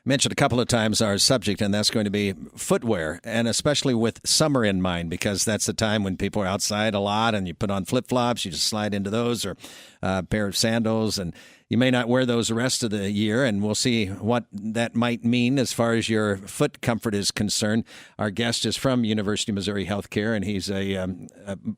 mentioned a couple of times our subject, and that's going to be footwear, and especially with summer in mind, because that's the time when people are outside a lot and you put on flip-flops, you just slide into those, or a pair of sandals, and you may not wear those the rest of the year, and we'll see what that might mean as far as your foot comfort is concerned. Our guest is from University of Missouri Healthcare, and he's a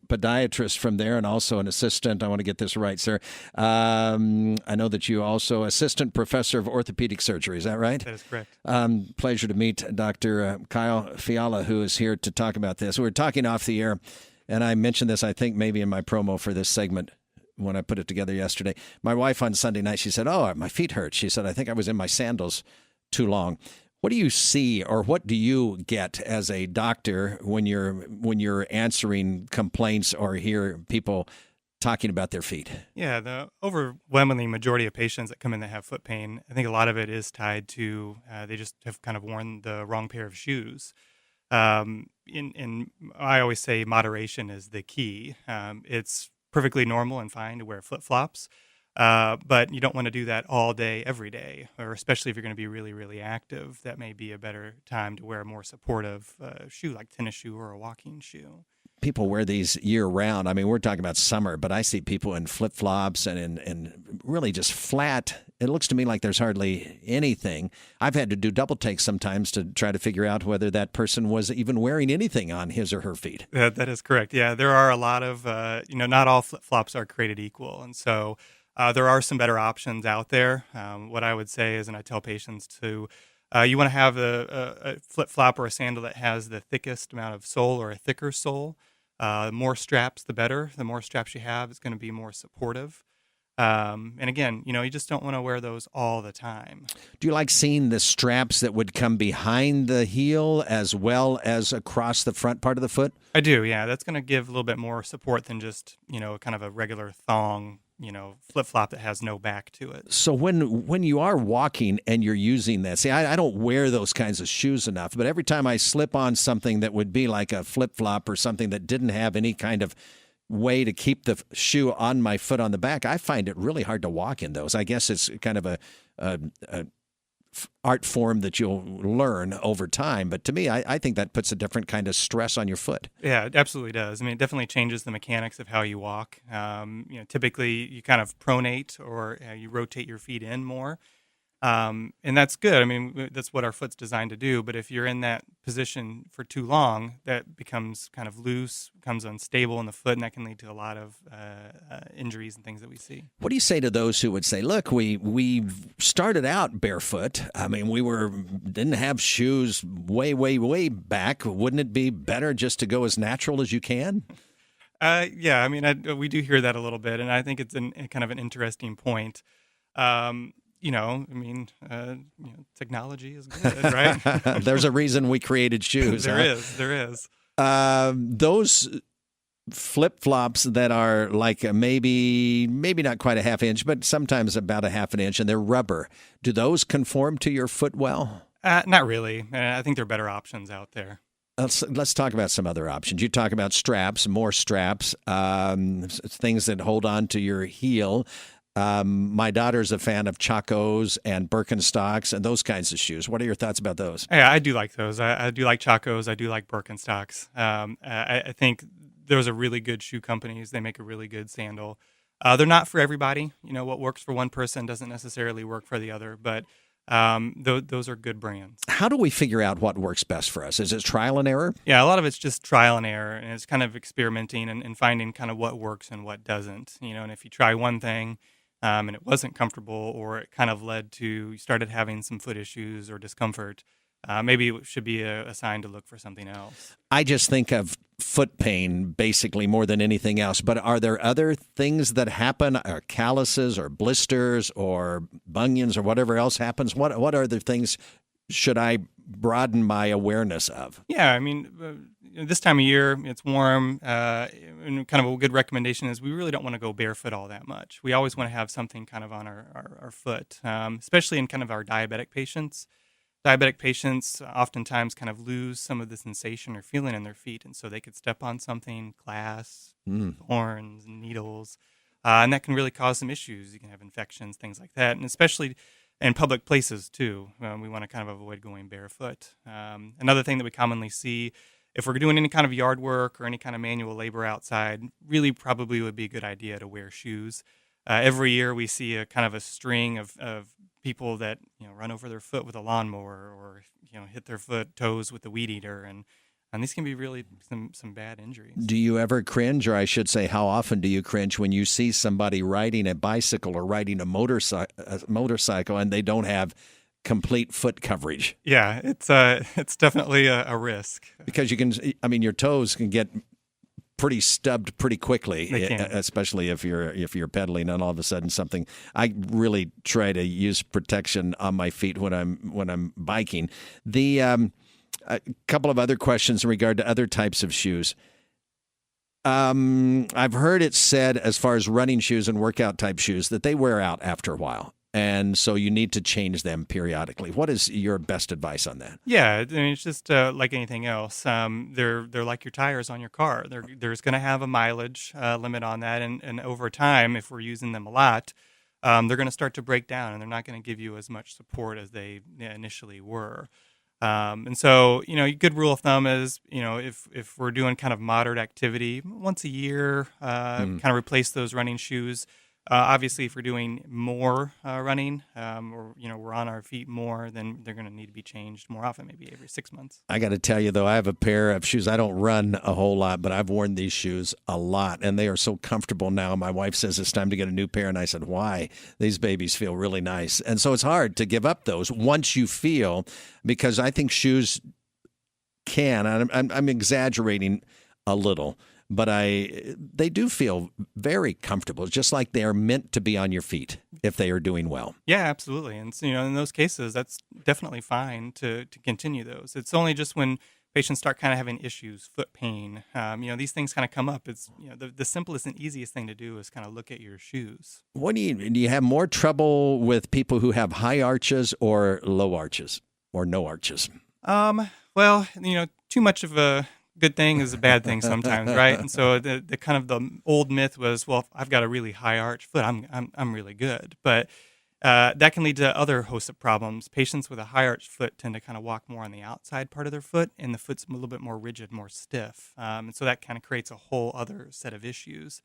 podiatrist from there and also an assistant. I want to get this right, sir. I know that you also assistant professor of orthopedic surgery. Is that right? That is correct. Pleasure to meet Dr. Kyle Fiala, who is here to talk about this. We were talking off the air, and I mentioned this, I think, maybe in my promo for this segment when I put it together yesterday. My wife on Sunday night, she said, "Oh, my feet hurt." She said, "I think I was in my sandals too long." What do you see, or what do you get as a doctor when you're answering complaints or hear people talking about their feet? Yeah, the overwhelming majority of patients that come in that have foot pain, I think a lot of it is tied to they just have kind of worn the wrong pair of shoes. In I always say moderation is the key. It's perfectly normal and fine to wear flip-flops, but you don't want to do that all day, every day, or especially if you're going to be really, really active. That may be a better time to wear a more supportive shoe, like tennis shoe or a walking shoe. People wear these year-round. I mean, we're talking about summer, but I see people in flip-flops and in really just flat. It looks to me like there's hardly anything. I've had to do double takes sometimes to try to figure out whether that person was even wearing anything on his or her feet. That is correct. Yeah, there are a lot of, not all flip-flops are created equal. And so there are some better options out there. What I would say is, and I tell patients to, you want to have a flip-flop or a sandal that has the thickest amount of sole or a thicker sole. The more straps, the better. The more straps you have, it's going to be more supportive. And again, you just don't want to wear those all the time. Do you like seeing the straps that would come behind the heel as well as across the front part of the foot? I do, yeah. That's going to give a little bit more support than just, kind of a regular thong, flip-flop that has no back to it. So when you are walking and you're using that, see, I don't wear those kinds of shoes enough, but every time I slip on something that would be like a flip-flop or something that didn't have any kind of way to keep the shoe on my foot on the back, I find it really hard to walk in those. I guess it's kind of a art form that you'll learn over time. But to me, I think that puts a different kind of stress on your foot. Yeah, it absolutely does. I mean, it definitely changes the mechanics of how you walk. Typically you kind of pronate or you rotate your feet in more. And that's good. I mean, that's what our foot's designed to do. But if you're in that position for too long, that becomes kind of loose, becomes unstable in the foot, and that can lead to a lot of injuries and things that we see. What do you say to those who would say, look, we started out barefoot. I mean, didn't have shoes way, way, way back. Wouldn't it be better just to go as natural as you can? Yeah, I mean, we do hear that a little bit, and I think it's kind of an interesting point. Technology is good, right? There's a reason we created shoes. There is. Those flip-flops that are like maybe not quite a half inch, but sometimes about a half an inch, and they're rubber. Do those conform to your foot well? Not really. I think there are better options out there. Let's talk about some other options. You talk about straps, more straps, things that hold on to your heel. My daughter's a fan of Chacos and Birkenstocks and those kinds of shoes. What are your thoughts about those? Yeah, I do like those. I do like Chacos. I do like Birkenstocks. I think those are really good shoe companies. They make a really good sandal. They're not for everybody. What works for one person doesn't necessarily work for the other, but those are good brands. How do we figure out what works best for us? Is it trial and error? Yeah, a lot of it's just trial and error, and it's kind of experimenting and finding kind of what works and what doesn't. And if you try one thing, and it wasn't comfortable, or it kind of led to you started having some foot issues or discomfort, maybe it should be a sign to look for something else. I just think of foot pain basically more than anything else, but are there other things that happen, or calluses or blisters or bunions or whatever else happens? What other things should I broaden my awareness of? Yeah, I mean, this time of year, it's warm, and kind of a good recommendation is we really don't want to go barefoot all that much. We always want to have something kind of on our foot, especially in kind of our diabetic patients. Diabetic patients oftentimes kind of lose some of the sensation or feeling in their feet, and so they could step on something, glass, thorns, needles, and that can really cause some issues. You can have infections, things like that, and especially And public places too. We want to kind of avoid going barefoot. Another thing that we commonly see, if we're doing any kind of yard work or any kind of manual labor outside, really probably would be a good idea to wear shoes. Every year we see a kind of a string of people that run over their foot with a lawnmower or hit their toes with the weed eater, and these can be really some bad injuries. Do you ever cringe, or I should say, how often do you cringe when you see somebody riding a bicycle or riding a motorcycle and they don't have complete foot coverage? Yeah, it's definitely a risk. Because your toes can get pretty stubbed pretty quickly, especially if you're pedaling and all of a sudden something. I really try to use protection on my feet when I'm biking. A couple of other questions in regard to other types of shoes. I've heard it said, as far as running shoes and workout type shoes, that they wear out after a while, and so you need to change them periodically. What is your best advice on that? Yeah, I mean, it's just like anything else. They're like your tires on your car. There's going to have a mileage limit on that, and over time, if we're using them a lot, they're going to start to break down, and they're not going to give you as much support as they initially were. And so, a good rule of thumb is, if we're doing kind of moderate activity once a year, kind of replace those running shoes. Obviously, if we're doing more running, or we're on our feet more, then they're going to need to be changed more often, maybe every 6 months. I got to tell you, though, I have a pair of shoes. I don't run a whole lot, but I've worn these shoes a lot, and they are so comfortable now. My wife says it's time to get a new pair, and I said, why? These babies feel really nice. And so it's hard to give up those once you feel, because I think shoes can, I'm exaggerating a little, but they do feel very comfortable, just like they are meant to be on your feet if they are doing well. Yeah, absolutely. And so, in those cases, that's definitely fine to continue those. It's only just when patients start kind of having issues, foot pain, these things kind of come up. It's the simplest and easiest thing to do is kind of look at your shoes. Do you have more trouble with people who have high arches or low arches or no arches? Well, too much of a good thing is a bad thing sometimes, right? And so the kind of the old myth was, well, if I've got a really high arch foot, I'm really good. But that can lead to other hosts of problems. Patients with a high arch foot tend to kind of walk more on the outside part of their foot, and the foot's a little bit more rigid, more stiff. And so that kind of creates a whole other set of issues.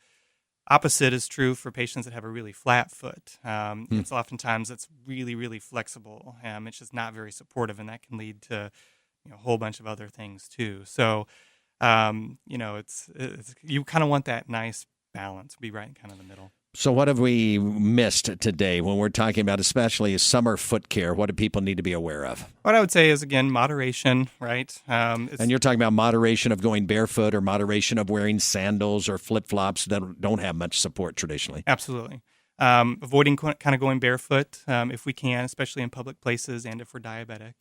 Opposite is true for patients that have a really flat foot. It's oftentimes it's really, really flexible. It's just not very supportive, and that can lead to a whole bunch of other things too. So, it's you kind of want that nice balance, be right in kind of the middle. So what have we missed today when we're talking about especially summer foot care? What do people need to be aware of? What I would say is, again, moderation, right? And you're talking about moderation of going barefoot or moderation of wearing sandals or flip-flops that don't have much support traditionally. Absolutely. Avoiding kind of going barefoot if we can, especially in public places and if we're diabetic.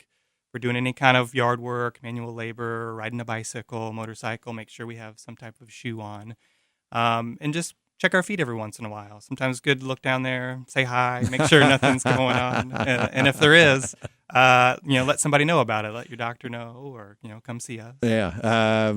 We're doing any kind of yard work, manual labor, riding a bicycle, motorcycle, make sure we have some type of shoe on. And just check our feet every once in a while. Sometimes it's good to look down there, say hi, make sure nothing's going on. And if there is, let somebody know about it. Let your doctor know, or, come see us. Yeah.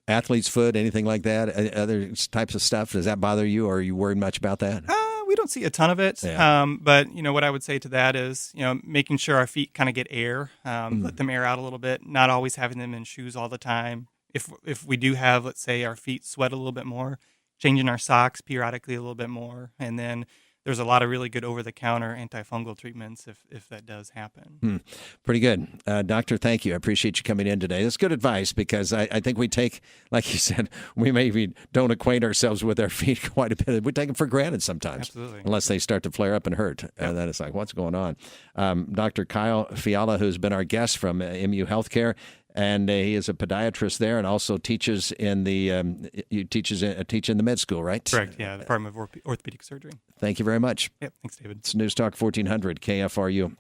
Athlete's foot, anything like that, other types of stuff, does that bother you, or are you worried much about that? We don't see a ton of it, but what I would say to that is, making sure our feet kind of get air, let them air out a little bit, not always having them in shoes all the time. If we do have, let's say, our feet sweat a little bit more, changing our socks periodically a little bit more, and then there's a lot of really good over-the-counter antifungal treatments if that does happen. Pretty good. Doctor, thank you. I appreciate you coming in today. That's good advice, because I think we take, like you said, we maybe don't acquaint ourselves with our feet quite a bit. We take them for granted sometimes. Absolutely. Unless they start to flare up and hurt. And then it's like, what's going on? Dr. Kyle Fiala, who's been our guest from MU Healthcare, and he is a podiatrist there, and also teaches in the teach in the med school, right? Correct. Yeah, the Department of Orthopedic Surgery. Thank you very much. Yep. Thanks, David. It's News Talk 1400 KFRU.